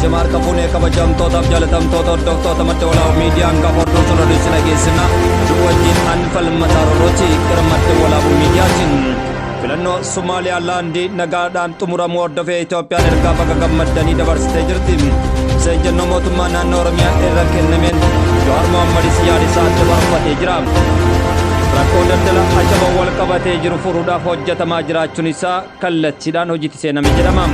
Ashamaar kafuunee kabajamtootaaf jaalatamtoota hordoftoota madda walaabuu miidiyaan gaafa hordoftoota odeessina geessina oduu wajjin anfalmataa rorrooti gara madda walaabuu miidiyaatiin. Filannoo Somaaliyaalaandii nagaadhaan xumuramuu hordofee Itoophiyaan ergaa baga gammaddanii dabarsitee jirti. Seenjannoo mootummaa naannoo Oromiyaa irra kennameen Jawaar Mohammadis yaada isaa dabarfatee jira. Rakkoo daldala Ashaboo wal qabatee jiru furuudhaaf hojjetamaa jiraachuun isaa kallattiidhaan hojiitti seename jedhama.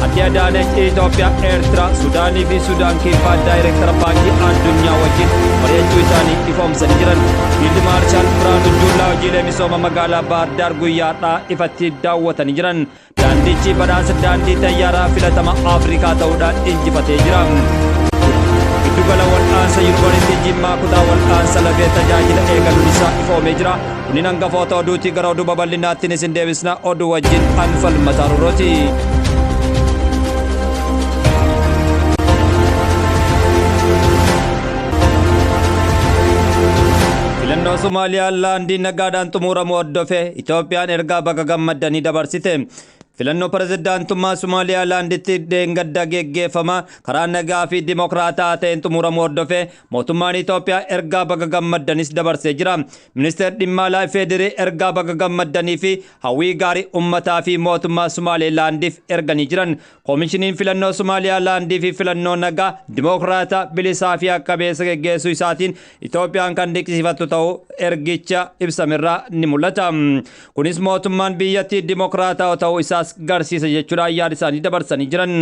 Adde Adaaneech Itoophiyaa, Eertiraa, Sudaanii fi Sudaan kibbaa daayireektara baankii addunyaa wajjin mari'achuu isaanii ifoomsanii jiran. Fiild Maarshaal Biraanuu Juullaa hojiilee misooma magaalaa Baahir Daar guyyaadhaa ifatti daawwatanii jiran. Daandichi badhaasa daandii xayyaaraa filatama Afrikaa ta'uudhaan injifatee jira. Giddugala wal'aansa Yuunivarsiitii Jimmaa kutaa wal'aansa lafee tajaajila eegaluun isaa ifoomee jira. Kuniin hangafoota oduutii gara oduu babal'inaattiin isin deebisna. Oduu wajjin anfalmataa rorrooti. Filannoo Somaaliyaalaandii nagaadhaan xumuramuu hordofee Itoophiyaan ergaa baga gammaddanii dabarsite. Filannoo pirezidaantummaa Somaaliyaalaanditti deengadda geggeeffama karaa nagaa fi dimokiraataa ta'een xumuramuu hordofee mootummaan Itoophiyaa ergaa baga gammaddanis dabarsee jira. Ministeerri dhimma alaa Federii ergaa baga gammaddanii fi hawwii gaarii uummataa fi mootummaa Somaaliyaalaandiif erganii jiran. Koomishiniin filannoo Somaaliyaalaandii fi filannoo nagaa dimokiraataa bilisaa fi qabeessa geggeessuu isaatiin Itoophiyaan kan dinqisiifattu ta'uu ergicha ibsamerraa ni mul'ata. Kunis mootummaan biyyattii dimokiraataa ta'uu isaa garsiisa jechuudhaan yaada isaanii dabarsanii jiran.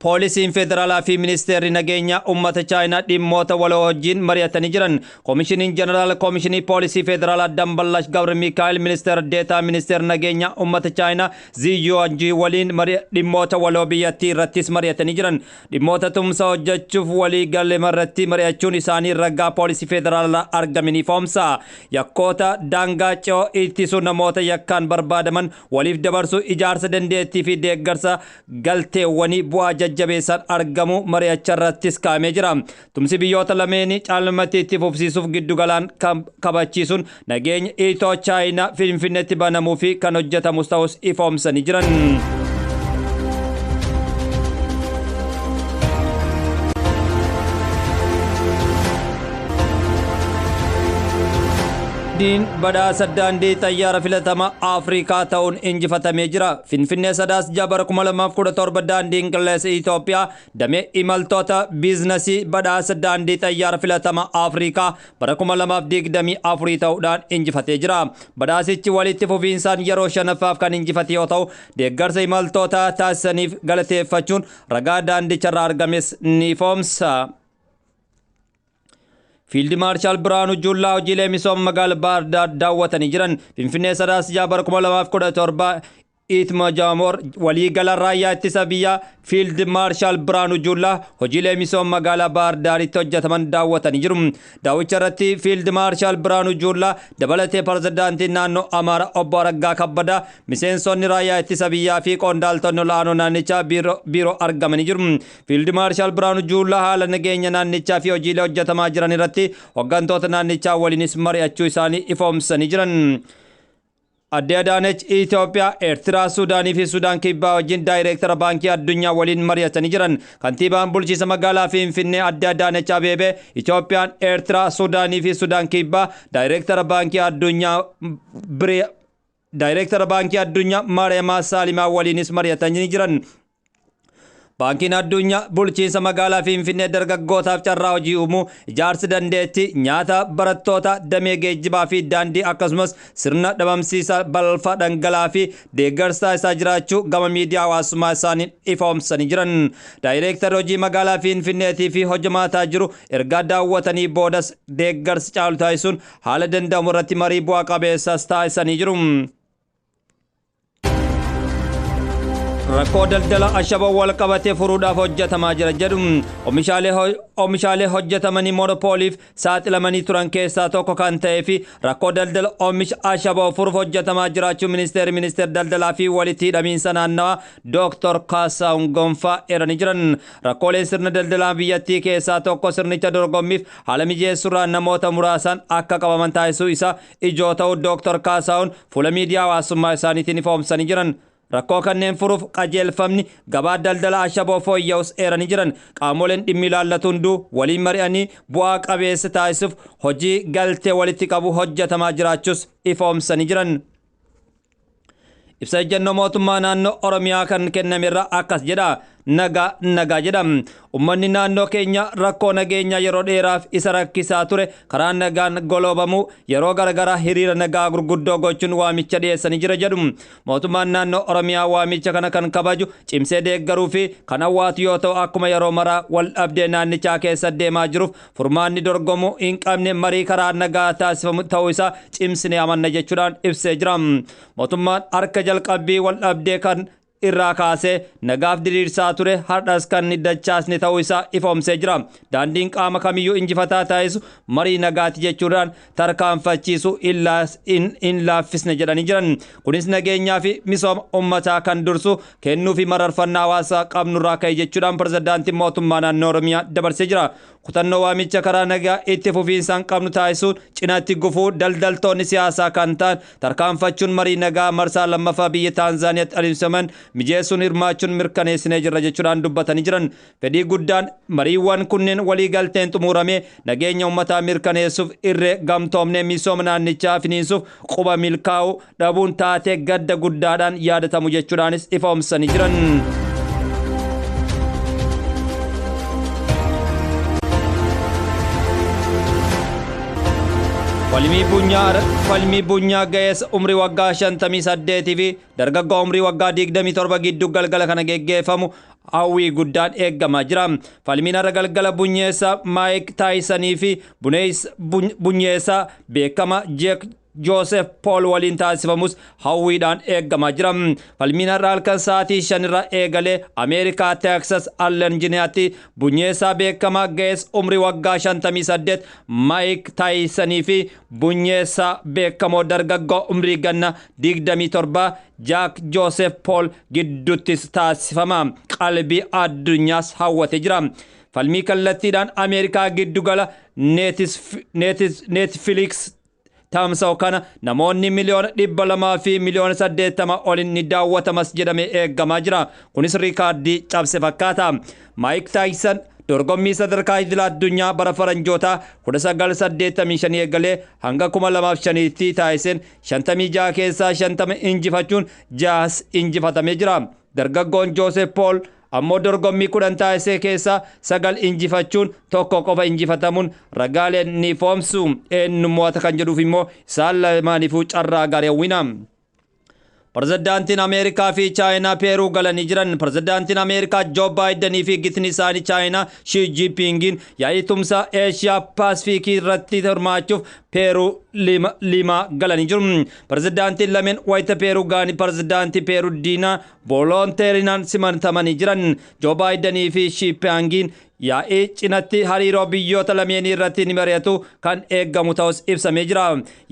Poolisiin federaalaa fi ministeerri nageenyaa uummata Chaayinaa dhimmoota waloo wajjin mari'atanii jiran. Koomishiniin jeneraal koomishinii poolisii federaalaa Damballash Gabri Mikaa'el ministeera deetaa ministeera nageenyaa uummata Chaayinaa Ziyuanji waliin dhimmoota waloo biyyattii irrattis mari'atanii jiran. Dhimmoota tumsa hojjechuuf walii galteerratti mari'achuun isaanii ragaa poolisii federaalaa argameen ifoomsa. Yakkoota daangaa ce'oo ittisuu namoota yakkaan barbaadaman waliif dabarsuu ijaarsa dandeettii fi deeggarsa galteewwanii bu'aa jajjabeessan argamu mari'acharrattis kaa'amee jira. Tumsi biyyoota lameenii caalmatti itti fufsiisuuf giddugalaan kabachiisuun nageenya Itoo Chaayinaa Finfinneetti banamuu fi kan hojjetamus ta'us ifoomsanii jiran. Badhaasa daandii xayyaara filatama Afrikaa ta'uun injifatamee jira. Finfinnee sadaas jabar 2017 daandiin qilleensa Itoophiyaa damee imaltoota biizinasii badhaasa daandii xayyaara filatama Afrikaa bara 2024 ta'uudhaan injifatee jira. Badhaasichi walitti fufiinsaan yeroo shanaffaaf kan injifate yoo ta'u, deeggarsa imaltoota taasisaniif galateeffachuun ragaa daandicharraa argames ni ifoomsa. Fiild Maarshaal Biraanuu Juullaa hojiilee misooma magaalaa Baahir Daar daawwatanii jiran. Finfinnee sadaas jabar 2017 Itma Jaamor waliigala raayyaa ittisa biyyaa Fiild Maarshaal Biraanuu Juullaa hojiilee misooma magaalaa Baahir Daaritti hojjetaman daawwatanii jiru. Daawwicha irratti Fiild Maarshaal Biraanuu Juullaa dabalatee pirezidaantiin naannoo Amaaraa obbo Araggaa Kabbadaa, miseensonni raayyaa ittisa biyyaa fi qondaaltonni olaanoo naannichaa biiroo argamanii jiru. Fiild Maarshaal Biraanuu Juullaa haala nageenya naannichaa fi hojiilee hojjetamaa jiran irratti hooggantoota naannichaa waliinis mari'achuu isaanii ifoomsanii jiran. Adde Adaaneech Itoophiyaa, Eertiraa, Sudaanii fi Sudaan kibbaa wajjin daayireektara baankii addunyaa waliin mari'atanii jiran. Kantiibaan bulchiinsa magaalaa Finfinnee Adde Adaaneech Abeebee Itoophiyaan, Eertiraa, Sudaanii fi Sudaan kibbaa daayireektara baankii addunyaa Maariyamaa Saalimaa waliinis mari'atanii jiran. Baankiin addunyaa bulchiinsa magaalaa Finfinnee dargaggootaaf carraa hojii uumuu, ijaarsa dandeettii, nyaata barattoota, damee geejjibaa fi daandii akkasumas sirna dhabamsiisa balfa dhangala'aa fi deeggarsa isaa jiraachuu gama miidiyaa hawaasummaa isaaniin ifoomsanii jiran. Daayireektarri hojii magaalaa Finfinneetii fi hojjamaataa jiru ergaa daawwatanii boodas deeggarsa caalu taasisuun haala danda'amu irratti marii bu'aa qabeessas taasisanii jiru. Rakkoo daldala Ashaboo wal qabatee furuudhaaf hojjetamaa jira jedhu. Oomishaalee hojjetamanii monopooliif saaxilamanii turan keessaa tokko kan ta'ee fi rakkoo daldala oomisha Ashaboo furuuf hojjetamaa jiraachuu ministeera daldalaa fi walitti hidhamiinsa naannawaa Dr. Kaasaawun Gonfaa eeranii jiran. Rakkooleen sirna daldalaa biyyattii keessaa tokko sirnicha dorgommiif haala mijeessuurraa namoota muraasaan akka qabaman taasisuu isaa ijoo ta'uu Dr. Kaasaawun fuula miidiyaa hawaasummaa isaaniitiin ifoomsanii jiran. rakkoo kanneen furuuf qajeelfamni gabaa daldala ashaboo fooyya'us eeranii jiran. Qaamoleen dhimmi ilaallatu hunduu waliin mari'anii bu'aa qabeessa taasisuuf hojii galtee walitti qabu hojjetamaa jiraachus ifoomsanii jiran. Ibsa ejjennoo mootummaa naannoo Oromiyaa kan kennamerra akkas jedha. Nagaa jedha. Uummanni naannoo keenya rakkoo nageenya yeroo dheeraaf isa rakkisaa ture karaa nagaan goloobamu yeroo garagaraa hiriira nagaa gurguddoo gochuun waamicha dhiyeessanii jira jedhu. Mootummaan naannoo Oromiyaa waamicha kana kan kabaju cimsee deeggaruu fi kan hawwaatu yoo ta'u akkuma yeroo maraa wal dhabdee naannichaa keessa deemaa jiruuf furmaanni dorgomuu hin qabne marii karaa nagaa taasifamu ta'uu isaa cimsinee amanna jechuudhaan ibsee jira. Mootummaan harka jalqabbii wal dhabdee kan irraa kaasee nagaaf diriirsaa ture hardhas kan dachaasne ta'uu isaa ifoomsee jira. Daandiin qaama kamiyyuu injifataa taasisu marii nagaati jechuudhaan tarkaanfachiisu in laaffisne jedhanii jiran. Kunis nageenyaa fi misooma uummataa kan dursu kennuu fi mararfannaa hawaasaa qabnurraa ka'e jechuudhaan pirezidaantiin mootummaa naannoo Oromiyaa dabarsee jira. Kutannoo waamicha karaa nagaa itti fufiinsaan qabnu taasisuun cinaatti gufuu daldaltoonni siyaasaa kan ta'an tarkaanfachuun marii nagaa marsaa lammaffaa biyya Taanzaaniyaatti adeemsifaman mijeessuun hirmaachuun mirkaneessinee jirra jechuudhaan dubbatanii jiran. Fedhii guddaan mariiwwan kunneen walii galteen xumuramee nageenya uummataa mirkaneessuuf irree gamtoomnee misooma naannichaa finiinsuuf quba milkaa'uu dhabuun taatee gadda guddaadhaan yaadatamu jechuudhaanis ifoomsanii jiran. Falmii bunyaa ga'eessa umrii waggaa 58 fi dargaggoo umrii waggaa 27 gidduu galgala kana geggeeffamu hawwii guddaan eeggamaa jira. Falmiin har'a galgala bunyeessa Maayik Taayisanii fi bunyeessa beekama Joseph Paul waliin taasifamus hawwiidhaan eeggamaa jira. Falmiin har'a halkan sa'aatii 5 irra eegalee Ameerikaa Texas Allenjiniyaatti bunyeessaa beekamaa ga'eessa umrii waggaa 58 Maayik Taayisanii fi bunyeessaa beekamoo dargaggoo umrii ganna 27 Jack Joseph Paul gidduuttis taasifama. Qalbii addunyaas hawwatee jira. Falmii kallattiidhaan Ameerikaa giddugala Netflix tamsa'u kana namoonni miliyoona 200 fi miliyoona 80 oliin ni daawwatamas jedhamee eeggamaa jira. Kunis riikaardii cabse fakkaata. Maayik Taayisan dorgommii sadarkaa idil addunyaa bara faranjoota 1985 eegalee hanga 2005tti taasiseen 56 keessaa 50 injifachuun 6 injifatamee jira. Dargaggoon Joseph Paul ammoo dorgommii 10 taasisee keessaa 9 injifachuun tokko qofa injifatamuun ragaaleen ni foomsu. Eenyummoota kan jedhuuf immoo isaan lamaaniifuu carraa gaarii hawwina. Pirezidaantiin Ameerikaa fi Chaayinaa Peeruu galanii jiran. Pirezidaantiin Ameerikaa Joo Baayidanii fi gitni isaanii Chaayinaa Shii Jiinpiingiin yaa'ii tumsaa Eeshiyaa Paasifiikii irratti hirmaachuuf Peeruu Limaa galanii jiru. Pirezidaantiin lameen wayita Peeruu ga'anii pirezidaantii Peeruu Diinaa Boolonteerinaan simatamanii jiran. Joo Baayidanii fi Shii Jiinpiingiin yaa'ii cinatti hariiroo biyyoota lameenii irratti ni mari'atu kan eeggamu ta'us ibsamee jira.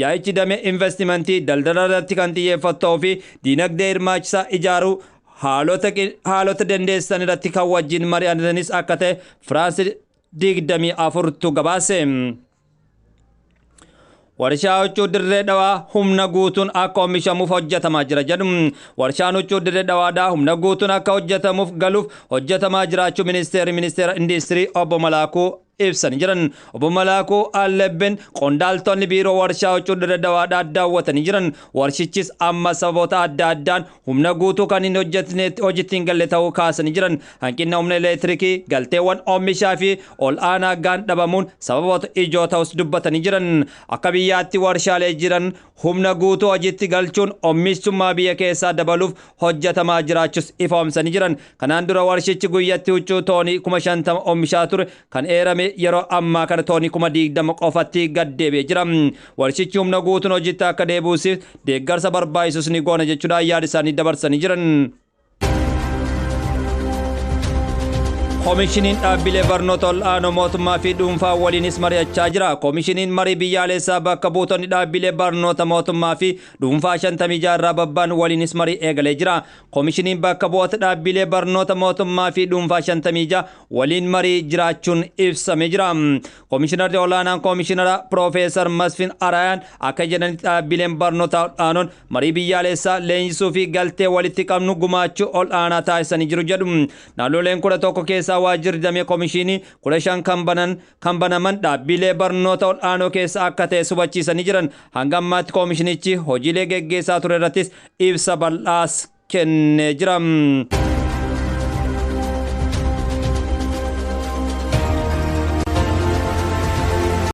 Yaa'ichi damee investimentii daldala irratti kan xiyyeeffatu ta'uu fi diinagdee hirmaachisaa ijaaruu haalota dandeessisan irratti kan wajjin mari'atanis akka ta'e Firaansi 24tu gabaase. Warshaa huccuu dirree dhawaa humna guutuun akka oomishamuuf hojjetamaa jira jedhu. Warshaan huccuu dirree dhawaadhaa humna guutuun akka hojjetamuuf galuuf hojjetamaa jiraachuu ministeera industirii obbo Malaakuu ibsanii jiran. Obbo Malaakuu Allebben qondaaltonni biiroo warshaa huccuu dirree dhawaadhaa daawwatanii jiran. Warshichis amma sababoota adda addaan humna guutuu kan hin hojiitti hin galle ta'uu kaasanii jiran. Hanqina humna elektiriikii, galteewwan oomishaa fi ol aanaa gaan dhabamuun sababoota ijoo ta'us dubbatanii jiran. Akka biyyaatti warshaalee jiran humna guutuu hojiitti galchuun oomishtummaa biyya keessaa dabaluuf hojjetamaa jiraachus ifoomsanii jiran. Kanaan dura warshichi guyyatti huccuu toonii 50,000 oomishaa ture kan eerame yeroo ammaa kana toonii 20,000 qofatti gad deebi'ee jira. Warshichi humna guutuun hojiitti akka deebi'uuf deeggarsa barbaachisus ni goona jechuudhaan yaada isaanii dabarsanii jiran. koomishiniin dhaabbilee barnoota ol'aanoo mootummaa fi dhuunfaa waliinis mari'achaa jira. Koomishiniin marii biyyaalessaa bakka buutonni dhaabbilee barnoota mootummaa fi dhuunfaa 56 irraa babbaan waliinis marii eegalee jira. Koomishiniin bakka bu'oota dhaabbilee barnoota mootummaa fi dhuunfaa 56 waliin marii jiraachuun ibsamee jira. Koomishinarri olaanaan koomishinara Profeesar Masfin Arayaan akka jedhanitti dhaabbileen barnoota ol'aanoon marii biyyaalessaa leenjisuu fi galtee walitti qabnu gumaachuu ol'aanaa taasisanii jiru jedhu. Naannoleen 11 keessaa waajjirri damee koomishinii 15 kan banaman dhaabbilee barnoota ol'aanoo keessa akka ta'e hubachiisanii jiran. Hanga ammaatti koomishinichi hojiilee geggeessaa ture irrattis ibsa bal'aas kennee jira.